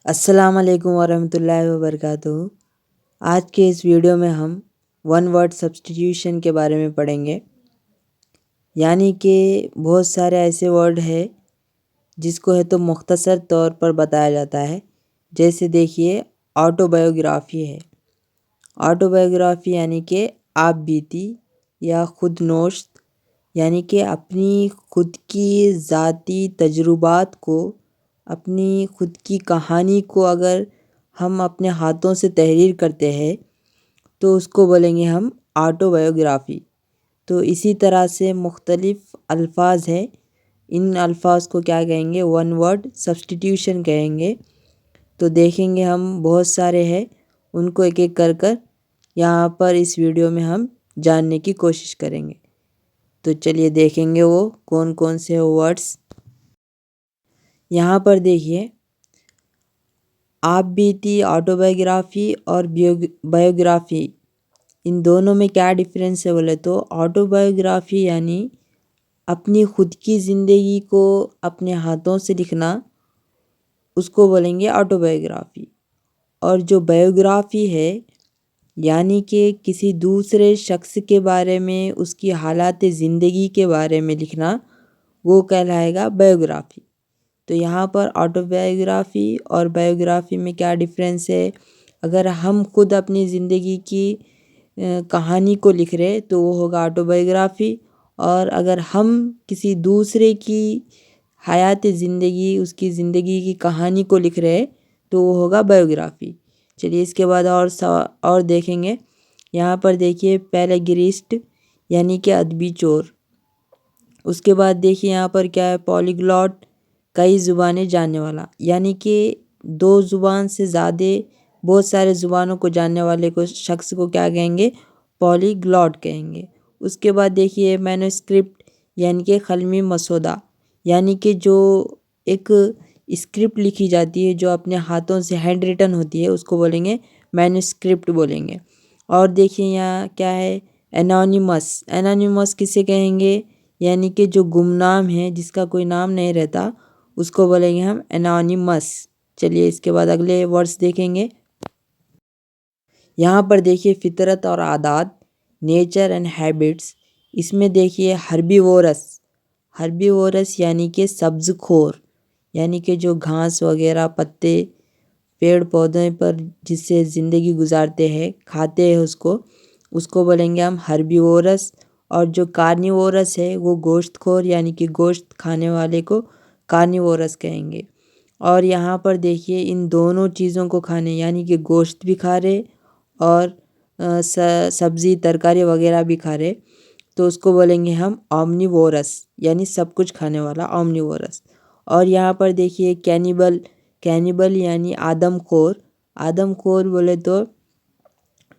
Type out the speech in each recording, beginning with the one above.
السلام علیکم ورحمۃ اللہ وبرکاتہ۔ آج کے اس ویڈیو میں ہم ون ورڈ سبسٹیٹیوشن کے بارے میں پڑھیں گے، یعنی کہ بہت سارے ایسے ورڈ ہیں جس کو ہے تو مختصر طور پر بتایا جاتا ہے۔ جیسے دیکھیے آٹو بایوگرافی ہے۔ آٹو بایوگرافی یعنی کہ آپ بیتی یا خود نوشت، یعنی کہ اپنی خود کی ذاتی تجربات کو، اپنی خود کی کہانی کو اگر ہم اپنے ہاتھوں سے تحریر کرتے ہیں تو اس کو بولیں گے ہم آٹو بایوگرافی۔ تو اسی طرح سے مختلف الفاظ ہیں، ان الفاظ کو کیا کہیں گے؟ ون ورڈ سبسٹیٹیوشن کہیں گے۔ تو دیکھیں گے ہم بہت سارے ہیں، ان کو ایک ایک کر یہاں پر اس ویڈیو میں ہم جاننے کی کوشش کریں گے۔ تو چلیے دیکھیں گے وہ کون کون سے ورڈس۔ یہاں پر دیکھیے آپ بیتی، آٹو بایوگرافی اور بایوگرافی، ان دونوں میں کیا ڈفرینس ہے بولے تو آٹو بایوگرافی یعنی اپنی خود کی زندگی کو اپنے ہاتھوں سے لکھنا، اس کو بولیں گے آٹو بایوگرافی۔ اور جو بایوگرافی ہے یعنی کہ کسی دوسرے شخص کے بارے میں، اس کی حالات زندگی کے بارے میں لکھنا، وہ کہلائے گا بایوگرافی۔ تو یہاں پر آٹو بایوگرافی اور بایوگرافی میں کیا ڈفرینس ہے؟ اگر ہم خود اپنی زندگی کی کہانی کو لکھ رہے تو وہ ہوگا آٹو بایوگرافی، اور اگر ہم کسی دوسرے کی حیات زندگی، اس کی زندگی کی کہانی کو لکھ رہے تو وہ ہوگا بایوگرافی۔ چلیے اس کے بعد اور دیکھیں گے۔ یہاں پر دیکھیے پیلاگرسٹ یعنی کہ ادبی چور۔ اس کے بعد دیکھیے یہاں پر کیا ہے؟ پولیگلاٹ، کئی زبانیں جاننے والا، یعنی کہ دو زبان سے زیادہ بہت سارے زبانوں کو جاننے والے کو شخص کو کیا کہیں گے؟ پولیگلاٹ کہیں گے۔ اس کے بعد دیکھیے مینوسکرپٹ یعنی کہ قلمی مسودہ، یعنی کہ جو ایک اسکرپٹ لکھی جاتی ہے جو اپنے ہاتھوں سے ہینڈ ریٹن ہوتی ہے، اس کو بولیں گے مینوسکرپٹ بولیں گے۔ اور دیکھیے یہاں کیا ہے؟ انونیمس۔ انونیمس کسے کہیں گے؟ یعنی کہ جو گمنام ہے، جس کا کوئی نام نہیں رہتا، اس کو بولیں گے ہم انونیمس۔ چلیے اس کے بعد اگلے ورڈس دیکھیں گے۔ یہاں پر دیکھیے فطرت اور عادات، نیچر اینڈ ہیبٹس۔ اس میں دیکھیے ہربیورس۔ ہربیورس یعنی کہ سبز خور، یعنی کہ جو گھاس وغیرہ، پتے، پیڑ پودوں پر جس سے زندگی گزارتے ہیں، کھاتے ہیں اس کو بولیں گے ہم ہربیورس۔ اور جو کارنیورس ہے وہ گوشت خور، یعنی کہ گوشت کھانے والے کو کارنیورس کہیں گے۔ اور یہاں پر دیکھیے ان دونوں چیزوں کو کھانے، یعنی کہ گوشت بھی کھا رہے اور سبزی ترکاری وغیرہ بھی کھا رہے، تو اس کو بولیں گے ہم اومنیورس، یعنی سب کچھ کھانے والا اومنیورس۔ اور یہاں پر دیکھیے کینیبل۔ کینیبل یعنی آدم خور۔ آدم خور بولے تو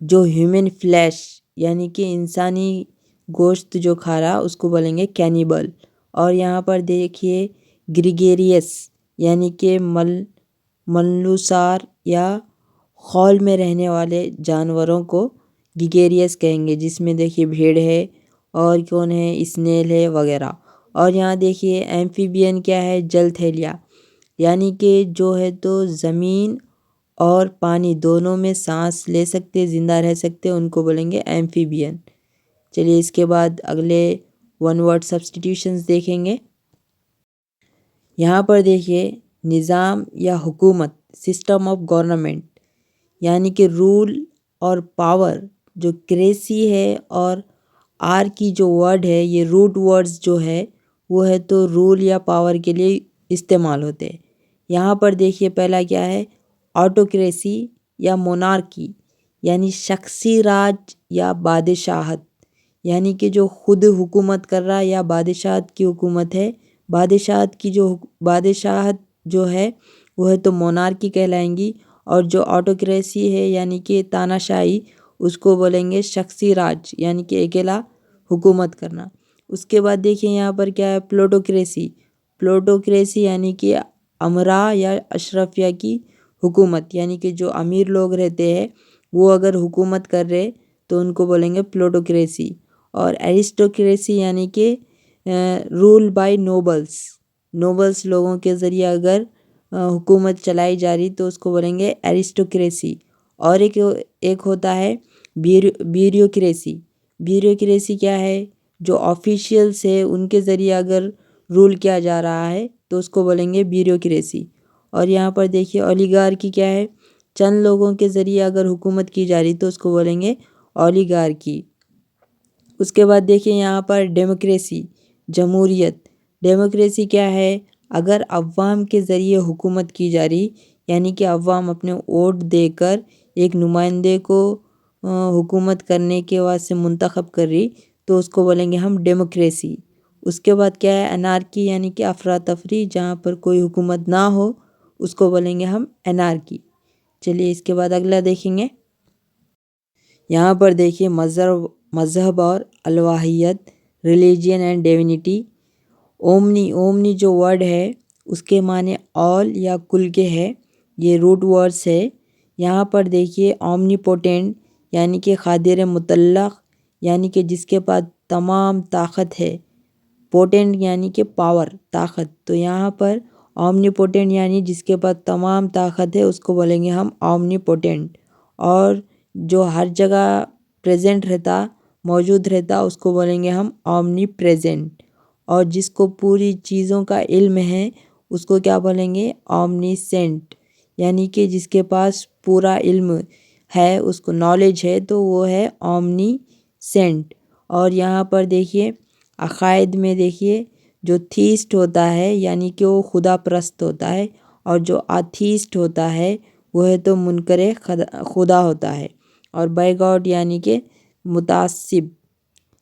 جو ہیومن فلیش یعنی کہ انسانی گوشت جو کھا رہا، اس کو بولیں گے کینیبل۔ اور یہاں پر دیکھیے گریگیریس یعنی کہ ملنوسار یا خول میں رہنے والے جانوروں کو گریگیریس کہیں گے، جس میں دیکھیے بھیڑ ہے اور کون ہے؟ اسنیل ہے وغیرہ۔ اور یہاں دیکھیے ایمفیبین کیا ہے؟ جل تھیلیا، یعنی کہ جو ہے تو زمین اور پانی دونوں میں سانس لے سکتے، زندہ رہ سکتے، ان کو بولیں گے ایمفیبین۔ چلیے اس کے بعد اگلے ون ورڈ سبسٹیٹیوشنز دیکھیں گے۔ یہاں پر دیکھیے نظام یا حکومت، سسٹم آف گورنمنٹ، یعنی کہ رول اور پاور۔ جو کریسی ہے اور آر کی جو ورڈ ہے، یہ روٹ ورڈز جو ہے وہ ہے تو رول یا پاور کے لیے استعمال ہوتے ہیں۔ یہاں پر دیکھیے پہلا کیا ہے؟ آٹوکریسی یا مونارکی، یعنی شخصی راج یا بادشاہت، یعنی کہ جو خود حکومت کر رہا یا بادشاہت کی حکومت ہے۔ بادشاہت جو ہے وہ ہے تو مونارکی کہلائیں گی، اور جو آٹوکریسی ہے یعنی کہ تاناشاہی، اس کو بولیں گے شخصی راج، یعنی کہ اکیلا حکومت کرنا۔ اس کے بعد دیکھیں یہاں پر کیا ہے؟ پلوٹوکریسی۔ پلوٹوکریسی یعنی کہ امرا یا اشرفیہ کی حکومت، یعنی کہ جو امیر لوگ رہتے ہیں وہ اگر حکومت کر رہے تو ان کو بولیں گے پلوٹوکریسی۔ اور ایرسٹوکریسی یعنی کہ رول بائی نوبلس۔ نوبلس لوگوں کے ذریعے اگر حکومت چلائی جا رہی تو اس کو بولیں گے ایرسٹوکریسی. اور ایک ہوتا ہے بیوروکریسی. بیوروکریسی کیا ہے؟ جو آفیشیلس ہے ان کے ذریعے اگر رول کیا جا رہا ہے تو اس کو بولیں گے بیوروکریسی. اور یہاں پر دیکھیے اولیگارکی کیا ہے؟ چند لوگوں کے ذریعے اگر حکومت کی جا رہی تو اس کو بولیں گے اولیگارکی. اس کے بعد دیکھیے یہاں پر ڈیموکریسی، جمہوریت. ڈیموکریسی کیا ہے؟ اگر عوام کے ذریعے حکومت کی جا رہی، یعنی کہ عوام اپنے ووٹ دے کر ایک نمائندے کو حکومت کرنے کے واسطے منتخب کر رہی تو اس کو بولیں گے ہم ڈیموکریسی. اس کے بعد کیا ہے؟ انارکی، یعنی کہ افراتفری، جہاں پر کوئی حکومت نہ ہو اس کو بولیں گے ہم انارکی. چلیے اس کے بعد اگلا دیکھیں گے. یہاں پر دیکھیے مذہب اور الوہیت، ریلیجین اینڈ ڈیونیٹی. اومنی جو ورڈ ہے اس کے معنی آل یا کل کے ہے. یہ روٹ ورڈس ہے. یہاں پر دیکھیے اومنی پوٹینٹ، یعنی کہ قادر مطلق، یعنی کہ جس کے پاس تمام طاقت ہے. پوٹینٹ یعنی کہ پاور، طاقت. تو یہاں پر اومنی پوٹینٹ یعنی جس کے پاس تمام طاقت ہے اس کو بولیں گے ہم اومنی پوٹینٹ. اور جو ہر جگہ پریزنٹ رہتا، موجود رہتا، اس کو بولیں گے ہم اومنی پریزنٹ. اور جس کو پوری چیزوں کا علم ہے اس کو کیا بولیں گے؟ اومنی سینٹ، یعنی کہ جس کے پاس پورا علم ہے، اس کو نالج ہے، تو وہ ہے اومنی سینٹ. اور یہاں پر دیکھیے عقائد میں دیکھیے جو تھیسٹ ہوتا ہے یعنی کہ وہ خدا پرست ہوتا ہے، اور جو آتھیسٹ ہوتا ہے وہ ہے تو منکر خدا ہوتا ہے. اور بائی گاڈ یعنی کہ متعصب.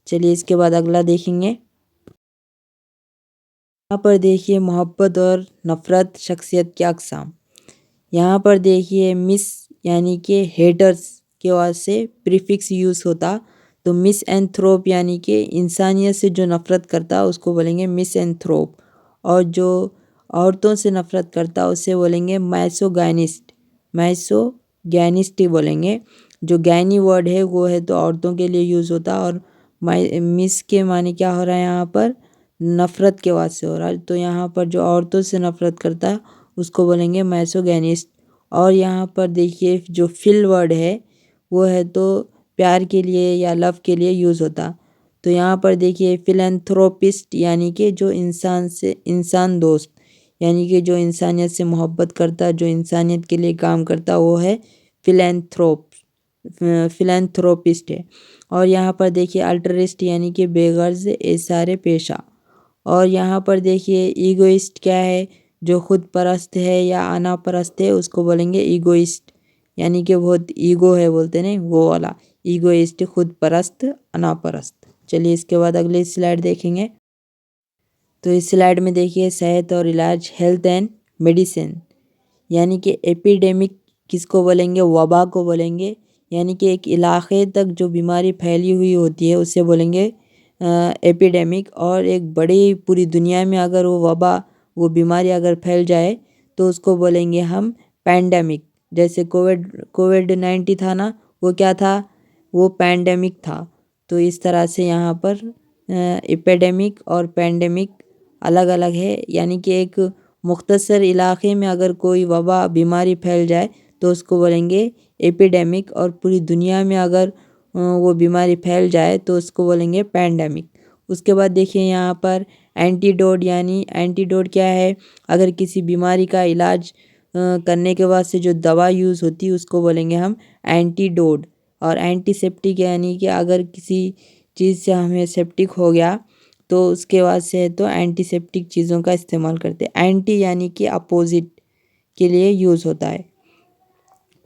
چلیے اس کے بعد اگلا دیکھیں گے. یہاں پر دیکھیے محبت اور نفرت، شخصیت کی اقسام. یہاں پر دیکھیے مس یعنی کہ ہیٹرز کے واسطے پریفکس یوز ہوتا، تو مس اینتھروپ یعنی کہ انسانیت سے جو نفرت کرتا اس کو بولیں گے مس اینتھروپ. اور جو عورتوں سے نفرت کرتا اسے بولیں گے میسوگینسٹ. میسوگینسٹ ہی بولیں گے. جو گینی ورڈ ہے وہ ہے تو عورتوں کے لیے یوز ہوتا، اور مس کے معنی کیا ہو رہا ہے یہاں پر؟ نفرت کے واسطے ہو رہا ہے. تو یہاں پر جو عورتوں سے نفرت کرتا اس کو بولیں گے میسوگینسٹ. اور یہاں پر دیکھیے جو فل ورڈ ہے وہ ہے تو پیار کے لیے یا لو کے لیے یوز ہوتا. تو یہاں پر دیکھیے فلینتھروپسٹ یعنی کہ جو انسان دوست، یعنی کہ جو انسانیت سے محبت کرتا، جو انسانیت کے لیے کام کرتا، وہ ہے فلینتھروپسٹ ہے. اور یہاں پر دیکھیے الٹرسٹ یعنی کہ بے غرض ایثار پیشہ. اور یہاں پر دیکھیے ایگوئسٹ کیا ہے؟ جو خود پرست ہے یا انا پرست ہے اس کو بولیں گے ایگوئسٹ، یعنی کہ بہت ایگو ہے بولتے ہیں وہ والا ایگوئسٹ، خود پرست، انا پرست. چلیے اس کے بعد اگلے سلائیڈ دیکھیں گے. تو اس سلائیڈ میں دیکھیے صحت اور علاج، ہیلتھ اینڈ میڈیسن. یعنی کہ ایپیڈیمک کس کو بولیں گے؟ وبا کو بولیں گے. یعنی کہ ایک علاقے تک جو بیماری پھیلی ہوئی ہوتی ہے اسے بولیں گے ایپیڈیمک. اور ایک بڑی پوری دنیا میں اگر وہ وبا، وہ بیماری اگر پھیل جائے تو اس کو بولیں گے ہم پینڈیمک. جیسے کووڈ-19 تھا نا، وہ کیا تھا؟ وہ پینڈیمک تھا. تو اس طرح سے یہاں پر ایپیڈیمک اور پینڈیمک الگ الگ ہے. یعنی کہ ایک مختصر علاقے میں اگر کوئی وبا بیماری پھیل جائے تو اس کو بولیں گے ایپیڈیمک، اور پوری دنیا میں اگر وہ بیماری پھیل جائے تو اس کو بولیں گے پینڈیمک. اس کے بعد دیکھیں یہاں پر اینٹیڈوٹ. یعنی اینٹیڈوٹ کیا ہے؟ اگر کسی بیماری کا علاج کرنے کے بعد سے جو دوا یوز ہوتی ہے اس کو بولیں گے ہم اینٹیڈوٹ. اور اینٹی سیپٹک یعنی کہ اگر کسی چیز سے ہمیں سیپٹک ہو گیا تو اس کے بعد سے تو اینٹی سیپٹک چیزوں کا استعمال کرتے. اینٹی یعنی کہ اپوزٹ کے لیے یوز ہوتا ہے.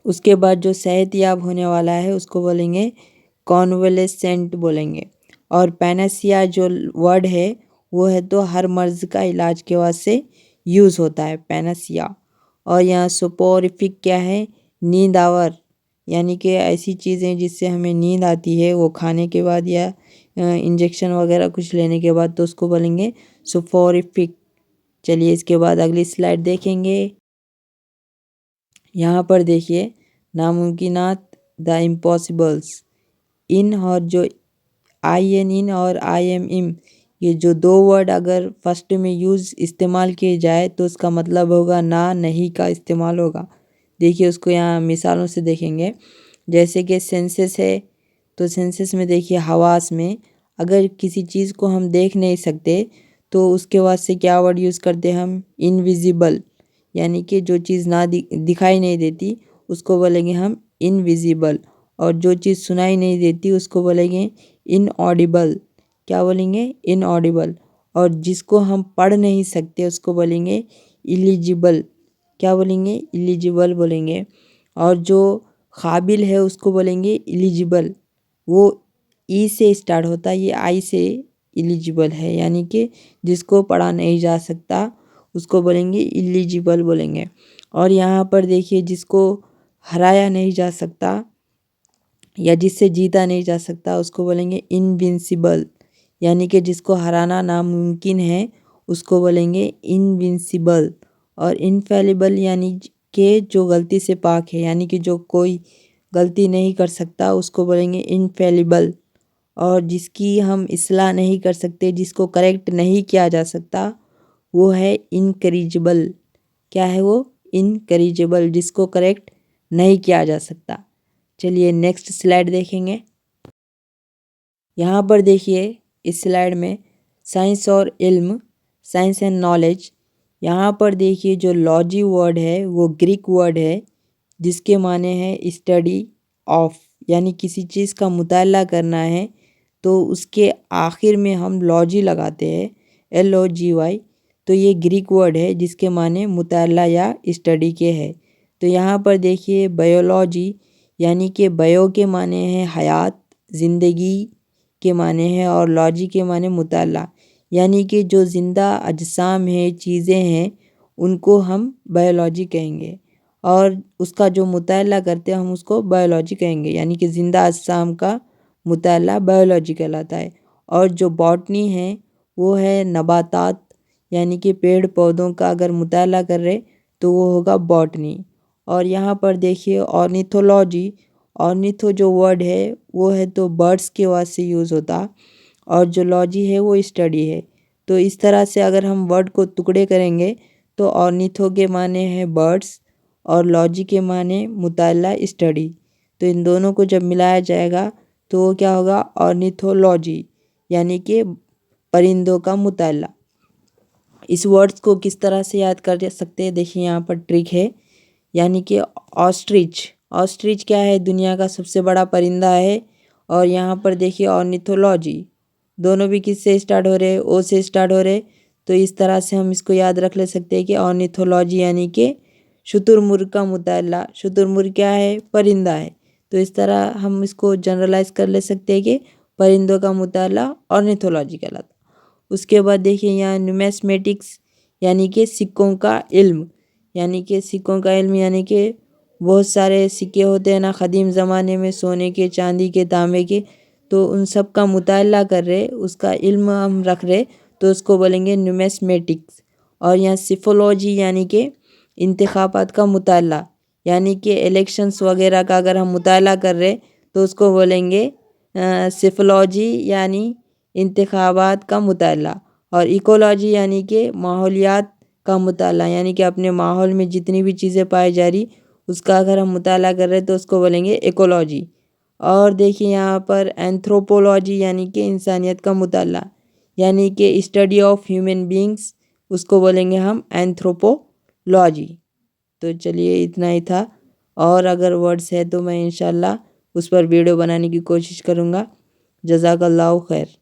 اس کے بعد جو صحت یاب ہونے والا ہے اس کو بولیں گے کانولیسنٹ بولیں گے. اور پینسیا جو ورڈ ہے وہ ہے تو ہر مرض کا علاج کے واسطے یوز ہوتا ہے، پینسیا. اور یہاں سوپوریفک کیا ہے؟ نیند آور. یعنی کہ ایسی چیزیں جس سے ہمیں نیند آتی ہے وہ کھانے کے بعد یا انجیکشن وغیرہ کچھ لینے کے بعد، تو اس کو بولیں گے سوپوریفک. چلیے اس کے بعد اگلی سلائیڈ دیکھیں گے. یہاں پر دیکھیے ناممکنات، دا امپاسبلس. ان اور جو آئی این ان اور آئی ایم ام یہ جو دو ورڈ اگر فرسٹ میں استعمال کیے جائے تو اس کا مطلب ہوگا نہ نہیں کا استعمال ہوگا۔ دیکھیے اس کو یہاں مثالوں سے دیکھیں گے، جیسے کہ سینسس ہے تو سینسس میں دیکھیے حواس میں اگر کسی چیز کو ہم دیکھ نہیں سکتے تو اس کے واسطے کیا ورڈ یوز کرتے ہم؟ انویزیبل، یعنی کہ جو چیز نہ دکھائی نہیں دیتی اس کو بولیں گے ہم انویزیبل، اور جو چیز سنائی نہیں دیتی اس کو بولیں گے ان آڈیبل۔ کیا بولیں گے؟ ان آڈیبل۔ اور جس کو ہم پڑھ نہیں سکتے اس کو بولیں گے ایلیجیبل۔ کیا بولیں گے؟ ایلیجیبل بولیں گے۔ اور جو قابل ہے اس کو بولیں گے ایلیجیبل، وہ ای سے اسٹارٹ ہوتا ہے، یہ آئی سے ایلیجیبل ہے، یعنی کہ جس کو پڑھا نہیں جا سکتا اس کو بولیں گے ایلیجیبل بولیں گے۔ اور یہاں پر دیکھیے جس کو ہرایا نہیں جا سکتا یا جس سے جیتا نہیں جا سکتا اس کو بولیں گے انوینسیبل، یعنی کہ جس کو ہرانا ناممکن ہے اس کو بولیں گے انوینسیبل۔ اور انفیلیبل یعنی کہ جو غلطی سے پاک ہے، یعنی کہ جو کوئی غلطی نہیں کر سکتا اس کو بولیں گے انفیلیبل۔ اور جس کی ہم اصلاح نہیں کر سکتے، جس کو کریکٹ نہیں کیا جا سکتا وہ ہے انکریجبل۔ کیا ہے وہ؟ انکریجبل، جس کو کریکٹ نہیں کیا جا سکتا۔ چلیے نیکسٹ سلائیڈ دیکھیں گے۔ یہاں پر دیکھیے اس سلائیڈ میں سائنس اور علم، سائنس اینڈ نالج۔ یہاں پر دیکھیے جو لاجی ورڈ ہے وہ گریک ورڈ ہے جس کے معنی ہے اسٹڈی آف، یعنی کسی چیز کا مطالعہ کرنا ہے تو اس کے آخر میں ہم لاجی لگاتے ہیں، LOGY۔ تو یہ گریک ورڈ ہے جس کے معنی مطالعہ یا اسٹڈی کے ہے۔ تو یہاں پر دیکھیے بایولوجی، یعنی کہ بایو کے معنی ہے حیات، زندگی کے معنی ہے، اور لاجی کے معنی مطالعہ، یعنی کہ جو زندہ اجسام ہیں، چیزیں ہیں، ان کو ہم بایولوجی کہیں گے، اور اس کا جو مطالعہ کرتے ہیں ہم اس کو بایولوجی کہیں گے، یعنی کہ زندہ اجسام کا مطالعہ بایولوجی کہلاتا ہے۔ اور جو باٹنی ہے وہ ہے نباتات، یعنی کہ پیڑ پودوں کا اگر مطالعہ کر رہے تو وہ ہوگا باٹنی۔ اور یہاں پر دیکھیے آرنیتھولوجی، آرنیتھو جو ورڈ ہے وہ ہے تو برڈس کے واسطے یوز ہوتا، اور جو لاجی ہے وہ اسٹڈی ہے۔ تو اس طرح سے اگر ہم ورڈ کو ٹکڑے کریں گے تو آرنیتھو کے معنی ہے برڈس اور لاجی کے معنی مطالعہ اسٹڈی، تو ان دونوں کو جب ملایا جائے گا تو وہ کیا ہوگا؟ آرنیتھولوجی، یعنی کہ پرندوں کا مطالعہ۔ اس ورڈز کو کس طرح سے یاد کر سکتے ہیں؟ دیکھیں یہاں پر ٹرک ہے، یعنی کہ آسٹرچ، آسٹرچ کیا ہے؟ دنیا کا سب سے بڑا پرندہ ہے۔ اور یہاں پر دیکھیے آرنیتھولوجی، دونوں بھی کس سے اسٹارٹ ہو رہے؟ او سے اسٹارٹ ہو رہے، تو اس طرح سے ہم اس کو یاد رکھ لے سکتے ہیں کہ آرنیتھولوجی یعنی کہ شتر مرغ کا مطالعہ۔ شتر مرغ کیا ہے؟ پرندہ ہے، تو اس طرح ہم اس کو جنرلائز کر لے سکتے ہیں کہ پرندوں کا مطالعہ آرنیتھولوجی کہلاتا۔ اس کے بعد دیکھیے یہاں نیومیسمیٹکس، یعنی کہ سکوں کا علم، یعنی کہ سکوں کا علم، یعنی کہ بہت سارے سکے ہوتے ہیں نا قدیم زمانے میں، سونے کے، چاندی کے، تانبے کے، تو ان سب کا مطالعہ کر رہے، اس کا علم ہم رکھ رہے تو اس کو بولیں گے نیومیسمیٹکس۔ اور یہاں سیفولوجی، یعنی کہ انتخابات کا مطالعہ، یعنی کہ الیکشنز وغیرہ کا اگر ہم مطالعہ کر رہے تو اس کو بولیں گے سیفولوجی، یعنی انتخابات کا مطالعہ۔ اور ایکولوجی یعنی کہ ماحولیات کا مطالعہ، یعنی کہ اپنے ماحول میں جتنی بھی چیزیں پائی جا رہی اس کا اگر ہم مطالعہ کر رہے تو اس کو بولیں گے ایکولوجی۔ اور دیکھیں یہاں پر اینتھروپولوجی، یعنی کہ انسانیت کا مطالعہ، یعنی کہ اسٹڈی آف ہیومن بینگس، اس کو بولیں گے ہم اینتھروپولوجی۔ تو چلیے اتنا ہی تھا، اور اگر ورڈز ہے تو میں انشاءاللہ اس پر ویڈیو بنانے کی کوشش کروں گا۔ جزاک اللہ خیر۔